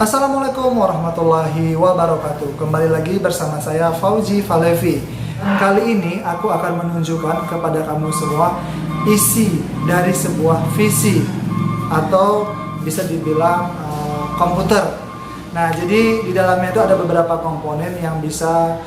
Assalamualaikum warahmatullahi wabarakatuh. Kembali lagi bersama saya Fauzi Falevi. Kali ini aku akan menunjukkan kepada kamu semua isi dari sebuah PC atau bisa dibilang komputer. Nah, jadi di dalamnya itu ada beberapa komponen yang bisa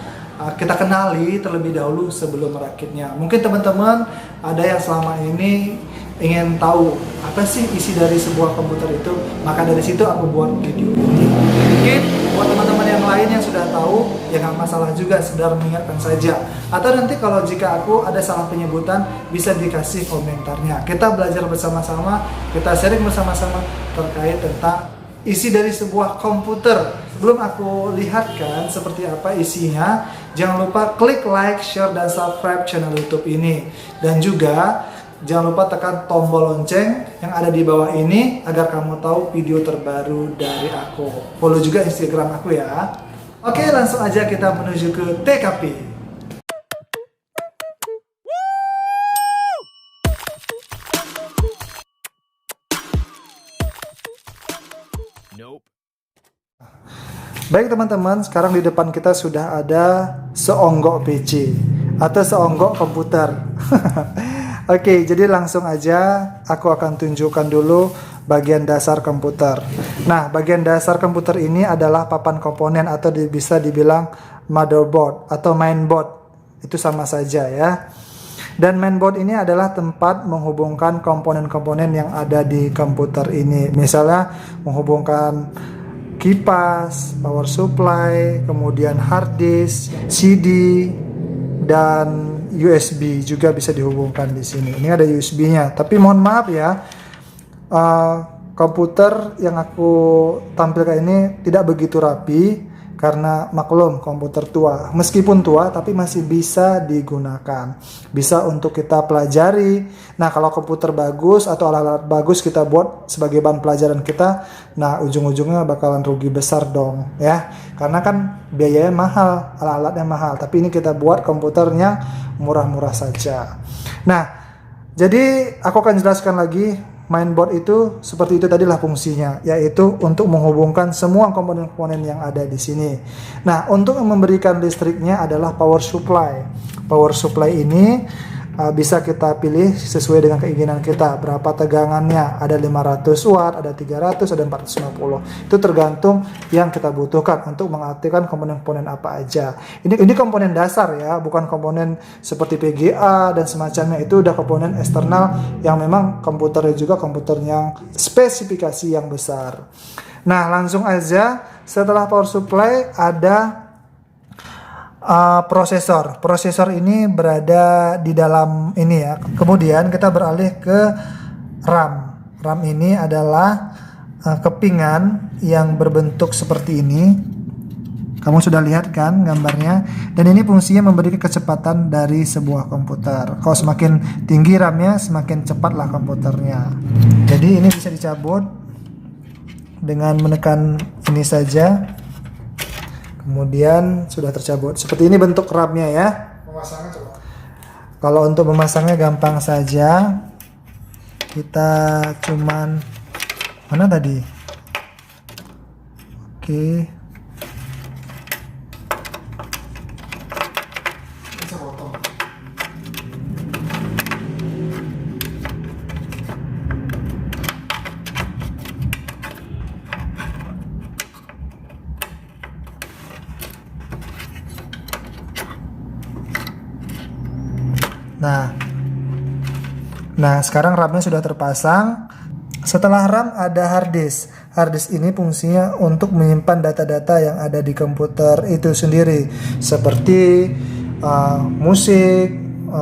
kita kenali terlebih dahulu sebelum merakitnya. Mungkin teman-teman ada yang selama ini ingin tahu apa sih isi dari sebuah komputer itu, maka dari situ aku buat video ini. Mungkin buat teman-teman yang lain yang sudah tahu ya nggak masalah juga, sekedar mengingatkan saja. Atau nanti kalau jika aku ada salah penyebutan bisa dikasih komentarnya. Kita belajar bersama-sama, kita sharing bersama-sama terkait tentang isi dari sebuah komputer. Sebelum aku lihatkan seperti apa isinya, jangan lupa klik like, share, dan subscribe channel YouTube ini. Dan juga jangan lupa tekan tombol lonceng yang ada di bawah ini agar kamu tahu video terbaru dari aku. Follow juga Instagram aku ya. Oke, langsung aja kita menuju ke TKP. Baik teman-teman, sekarang di depan kita sudah ada seonggok PC atau seonggok komputer. Oke, jadi langsung aja aku akan tunjukkan dulu bagian dasar komputer. Nah, bagian dasar komputer ini adalah papan komponen atau bisa dibilang motherboard atau mainboard. Itu sama saja ya. Dan mainboard ini adalah tempat menghubungkan komponen-komponen yang ada di komputer ini. Misalnya menghubungkan kipas, power supply, kemudian hard disk, CD, dan USB juga bisa dihubungkan di sini. Ini ada USB-nya. Tapi mohon maaf ya, komputer yang aku tampilkan ini tidak begitu rapi karena maklum komputer tua. Meskipun tua, tapi masih bisa digunakan. Bisa untuk kita pelajari. Nah, kalau komputer bagus atau alat-alat bagus kita buat sebagai bahan pelajaran kita, nah ujung-ujungnya bakalan rugi besar dong ya. Karena kan biayanya mahal, alat-alatnya mahal. Tapi ini kita buat komputernya murah-murah saja. Nah, jadi aku akan jelaskan lagi. Mainboard itu seperti itu tadilah fungsinya, yaitu untuk menghubungkan semua komponen-komponen yang ada di sini. Nah, untuk memberikan listriknya adalah power supply. Power supply ini bisa kita pilih sesuai dengan keinginan kita. Berapa tegangannya? Ada 500 watt, ada 300, ada 450. Itu tergantung yang kita butuhkan untuk mengaktifkan komponen-komponen apa aja. Ini komponen dasar ya, bukan komponen seperti PGA dan semacamnya. Itu udah komponen eksternal yang memang komputernya juga komputer yang spesifikasi yang besar. Nah, langsung aja setelah power supply ada prosesor ini berada di dalam ini ya. Kemudian kita beralih ke RAM ini adalah kepingan yang berbentuk seperti ini. Kamu sudah lihat kan gambarnya, dan ini fungsinya memberikan kecepatan dari sebuah komputer. Kalau semakin tinggi RAM-nya, semakin cepatlah komputernya. Jadi ini bisa dicabut dengan menekan ini saja. Kemudian sudah tercabut. Seperti ini bentuk RAM-nya ya. Memasangnya coba. Kalau untuk memasangnya gampang saja. Kita cuman mana tadi? Oke. Nah, sekarang RAM-nya sudah terpasang. Setelah RAM ada hard disk. Hard disk ini fungsinya untuk menyimpan data-data yang ada di komputer itu sendiri, seperti musik,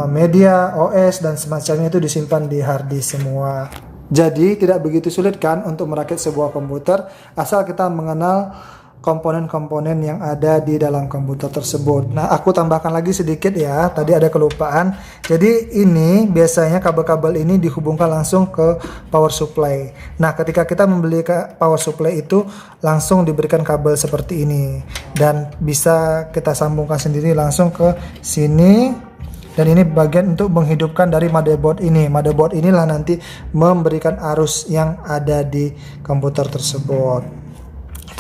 media, OS, dan semacamnya itu disimpan di hard disk semua. Jadi tidak begitu sulit kan untuk merakit sebuah komputer, asal kita mengenal komponen-komponen yang ada di dalam komputer tersebut. Nah, aku tambahkan lagi sedikit ya, tadi ada kelupaan. Jadi ini biasanya kabel-kabel ini dihubungkan langsung ke power supply. Nah, ketika kita membeli power supply itu langsung diberikan kabel seperti ini, dan bisa kita sambungkan sendiri langsung ke sini. Dan ini bagian untuk menghidupkan dari motherboard ini. Motherboard inilah nanti memberikan arus yang ada di komputer tersebut.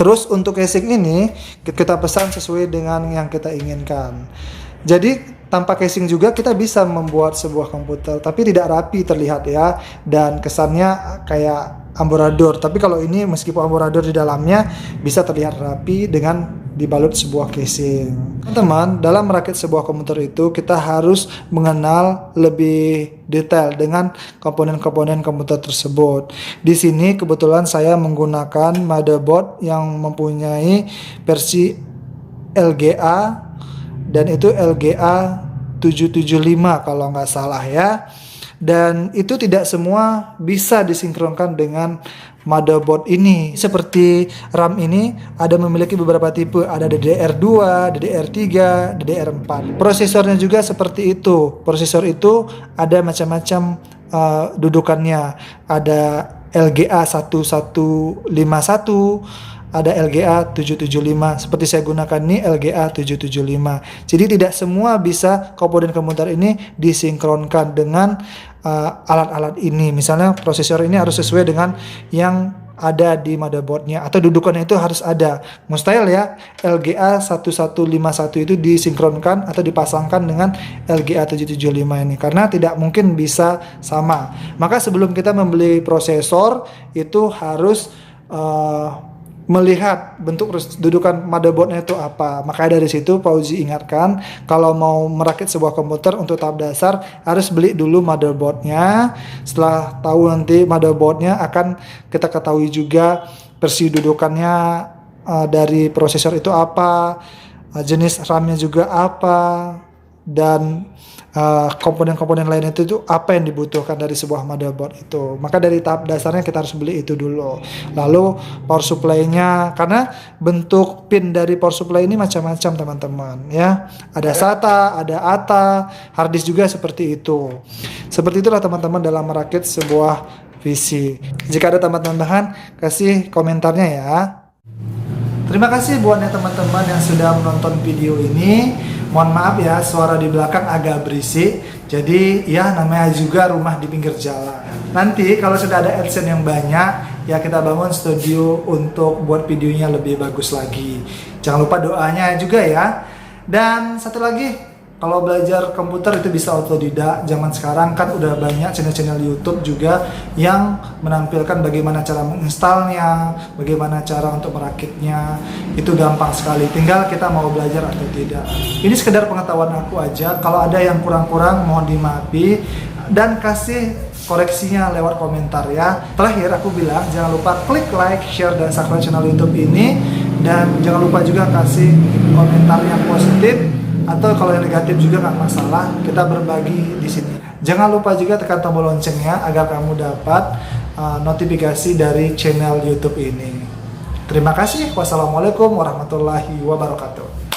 Terus untuk casing ini kita pesan sesuai dengan yang kita inginkan. Jadi tanpa casing juga kita bisa membuat sebuah komputer, tapi tidak rapi terlihat ya, dan kesannya kayak amburador. Tapi kalau ini meskipun amburador di dalamnya bisa terlihat rapi dengan dibalut sebuah casing. Teman-teman, dalam merakit sebuah komputer itu kita harus mengenal lebih detail dengan komponen-komponen komputer tersebut. Di sini kebetulan saya menggunakan motherboard yang mempunyai versi LGA, dan itu LGA 775 kalau nggak salah ya. Dan itu tidak semua bisa disinkronkan dengan motherboard ini. Seperti RAM ini ada memiliki beberapa tipe, ada DDR2, DDR3, DDR4. Prosesornya juga seperti itu. Prosesor itu ada macam-macam dudukannya. Ada LGA 1151, ada LGA 775. Seperti saya gunakan ini LGA 775. Jadi tidak semua bisa komponen komputer ini disinkronkan dengan alat-alat ini. Misalnya prosesor ini harus sesuai dengan yang ada di motherboardnya, atau dudukannya itu harus ada. Mustahil ya LGA 1151 itu disinkronkan atau dipasangkan dengan LGA 775 ini, karena tidak mungkin bisa sama. Maka sebelum kita membeli prosesor itu harus melihat bentuk dudukan motherboardnya itu apa. Makanya dari situ Fauzi ingatkan, kalau mau merakit sebuah komputer untuk tahap dasar harus beli dulu motherboardnya. Setelah tahu nanti motherboardnya, akan kita ketahui juga versi dudukannya dari prosesor itu apa, jenis RAM-nya juga apa, dan komponen-komponen lain itu apa yang dibutuhkan dari sebuah motherboard itu. Maka dari tahap dasarnya kita harus beli itu dulu. Lalu power supply-nya, karena bentuk pin dari power supply ini macam-macam teman-teman ya. Ada SATA, ada ATA, hard disk juga seperti itu. Seperti itulah teman-teman dalam merakit sebuah PC. Jika ada teman-teman, kasih komentarnya ya. Terima kasih buatnya teman-teman yang sudah menonton video ini. Mohon maaf ya, suara di belakang agak berisik. Jadi ya namanya juga rumah di pinggir jalan. Nanti kalau sudah ada AdSense yang banyak, ya kita bangun studio untuk buat videonya lebih bagus lagi. Jangan lupa doanya juga ya. Dan satu lagi, kalau belajar komputer itu bisa otodidak. Zaman sekarang kan udah banyak channel-channel YouTube juga yang menampilkan bagaimana cara menginstalnya, bagaimana cara untuk merakitnya. Itu gampang sekali, tinggal kita mau belajar atau tidak. Ini sekedar pengetahuan aku aja. Kalau ada yang kurang-kurang mohon dimaafi, dan kasih koreksinya lewat komentar ya. Terakhir aku bilang, jangan lupa klik like, share, dan subscribe channel YouTube ini. Dan jangan lupa juga kasih komentar yang positif, atau kalau yang negatif juga nggak masalah, kita berbagi di sini. Jangan lupa juga tekan tombol loncengnya agar kamu dapat notifikasi dari channel YouTube ini. Terima kasih. Wassalamualaikum warahmatullahi wabarakatuh.